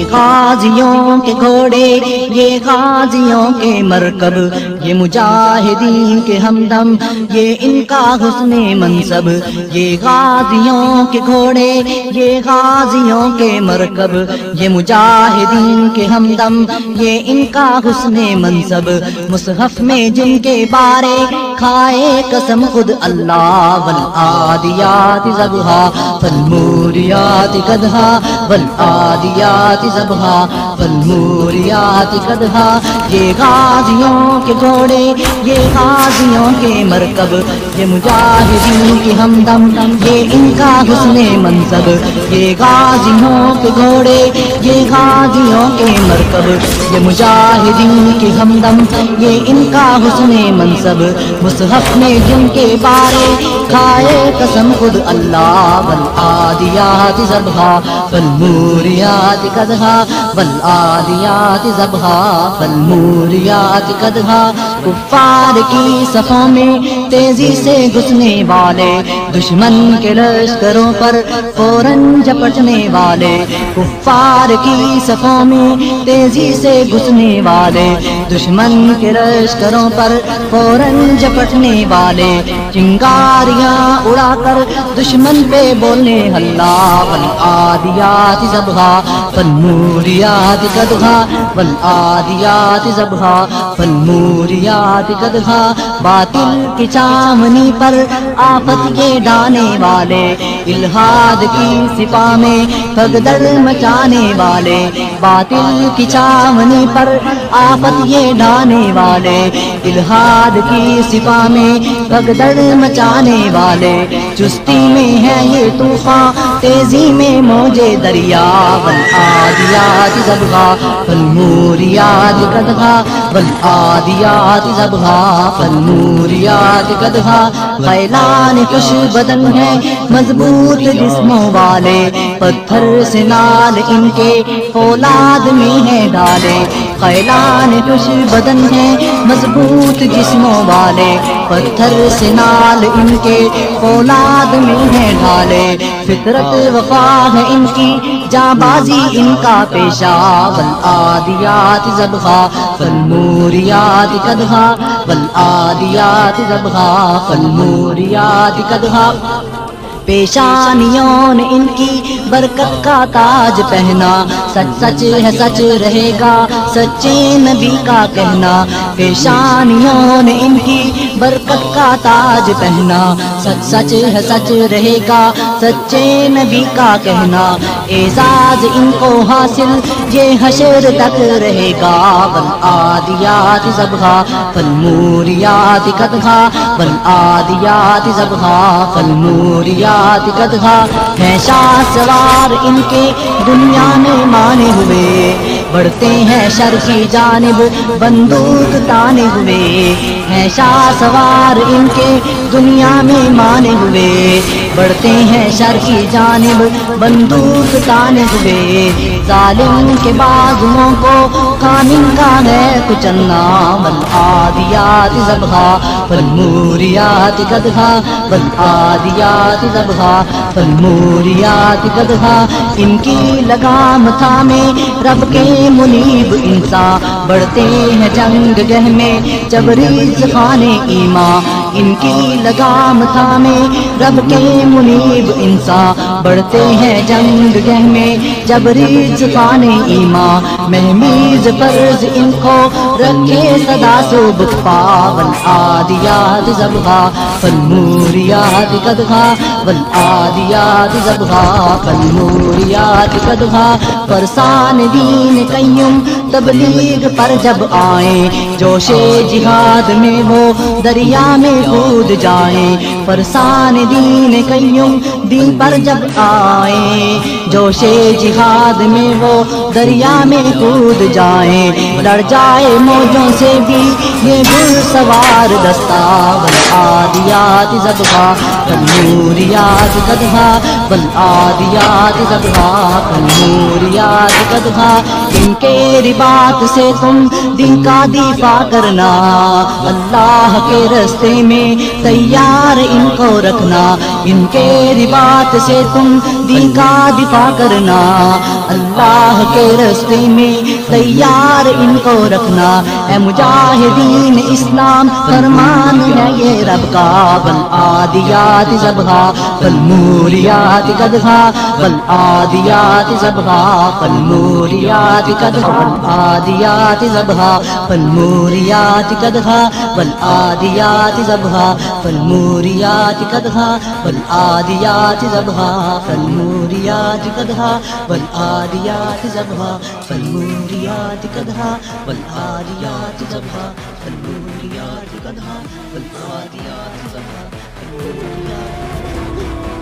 یہ غازیوں کے گھوڑے، یہ غازیوں کے مرکب، یہ مجاہدین کے ہمدم، یہ ان کا حسن منصب. یہ غازیوں کے گھوڑے، یہ غازیوں کے مرکب، یہ مجاہدین کے ہمدم، یہ ان کا حسن منصب. مصحف میں جن کے بارے کھائے قسم خود اللہ، والعادیات ضبحا فالموریات قدحا، والعادیات ضبحا فالموریات قدحا. یہ غازیوں کے گھوڑے، یہ غازیوں کے مرکب، یہ مجاہدین کی ہمدم، یہ ان کا حسن منصب. یہ غازیوں کے گھوڑے، یہ غازیوں کے مرکب، یہ مجاہدین کی ہمدم، یہ ان کا حسن منصب. مصحف میں جن کے بارے کھائے قسم خود اللہ، والعادیات ضبحا فالموریات قدحا، والعادیات ضبحا فالموریات قدحا. کفار کی صفوں میں تیزی سے گھسنے والے، دشمن کے لشکروں پر فوراً جھپٹنے والے. کفار کی صفوں میں تیزی سے گھسنے والے، دشمن کے لشکروں پر فوراً جھپٹنے والے. چنگاریاں اڑا کر دشمن پہ بولنے اللہ، والعادیات ضبحا فالموریات قدحا، والعادیات ضبحا فالموریات قدحا. باطل کی چامنی پر آفت یہ ڈانے والے، الہاد کی سپاہ میں بھگدڑ مچانے والے. باطل کی چامنی پر آفت یہ ڈانے والے، الہاد کی سپاہ میں بھگدڑ مچانے والے. چستی میں ہے یہ طوفان، تیزی میں موجے دریا، والعادیات ضبحا فالموریات قدحا، والعادیات ضبحا فالموریات قدحا. خیلان خوش بدن ہے مضبوط جسموں والے، پتھر سے نال ان کے فولاد میں ہے ڈالے. خیلان خوش بدن ہے مضبوط جسموں والے، پتھر سے نال ان کے فولاد میں ہے ڈالے. فطرت وفا ہے ان کی، جاں بازی ان کا پیشہ، والعادیات ضبحا فالموریات قدحا، والعادیات ضبحا فالموریات قدحا. پیشانیوں نے ان کی برکت کا تاج پہنا، سچ سچ ہے سچ رہے گا سچے نبی کا کہنا. پیشانیوں نے ان کی برکت کا تاج پہنا، سچ سچ ہے سچ رہے گا سچے نبی کا کہنا. اعزاز ان کو حاصل یہ حشر تک رہے گا، والعادیات ضبحا فالموریات قدحا، والعادیات ضبحا فالموریات قدحا. ہے شاہ سوار ان کے دنیا میں مانے ہوئے، بڑھتے ہیں شر کی جانب بندوق تانے ہوئے. ہے شاہ سوار ان کے دنیا میں مانے ہوئے، بڑھتے ہیں شر کی جانب بندوق تانے ہوئے. ظالم کے بازوؤں کو کامن کا ہے کچلنا، والعادیات ضبحا فالموریات قدحا، والعادیات ضبحا فالموریات قدحا. ان کی لگام تھامے رب کے منیب انسان، بڑھتے ہیں جنگ گہ میں جبریز خانے ایمان. ان کی لگام تھامے رب کے منیب انسان، بڑھتے ہیں جنگ گہ میں جبریز خانے ایمان. مہمیز فرض ان کو رکھے صدا صبح پا، والعادیات ضبحا فالموریات قدحا، والعادیات ضبحا فالموریات قدحا. فرسان دین قیم تبلیغ پر جب آئیں، جوش جہاد میں وہ دریا میں کود جائیں. فرسان دین قیم دین پر جب آئیں، جوش جہاد میں وہ دریا میں کود جائیں. لڑ جائے موجوں سے بھی یہ گھڑ سوار دستہ، والعادیات ضبحا فالموریات قدحا، والعادیات ضبحا فالموریات قدحا. ان کے رباط سے تم دن کا دفاع کرنا، اللہ کے راستے میں تیار ان کو رکھنا. ان کے رباط سے تم دین کا دفاع کرنا، اللہ کے راستے میں تیار ان کو رکھنا، اے مجاہدین اسلام فرمان ہے یہ رب کا، والعادیات ضبحا فالموریات قدحا، والعادیات ضبحا فالموریات قدحا، والعادیات ضبحا فالموریات قدحا، والعادیات ضبحا فالموریات قدحا، والعادیات ضبحا فالموریات قدحا، والعادیات ضبحا فالموریات قدحا، والعادیات ضبحا فالموریات قدحا، والعادیات ضبحا فالموریات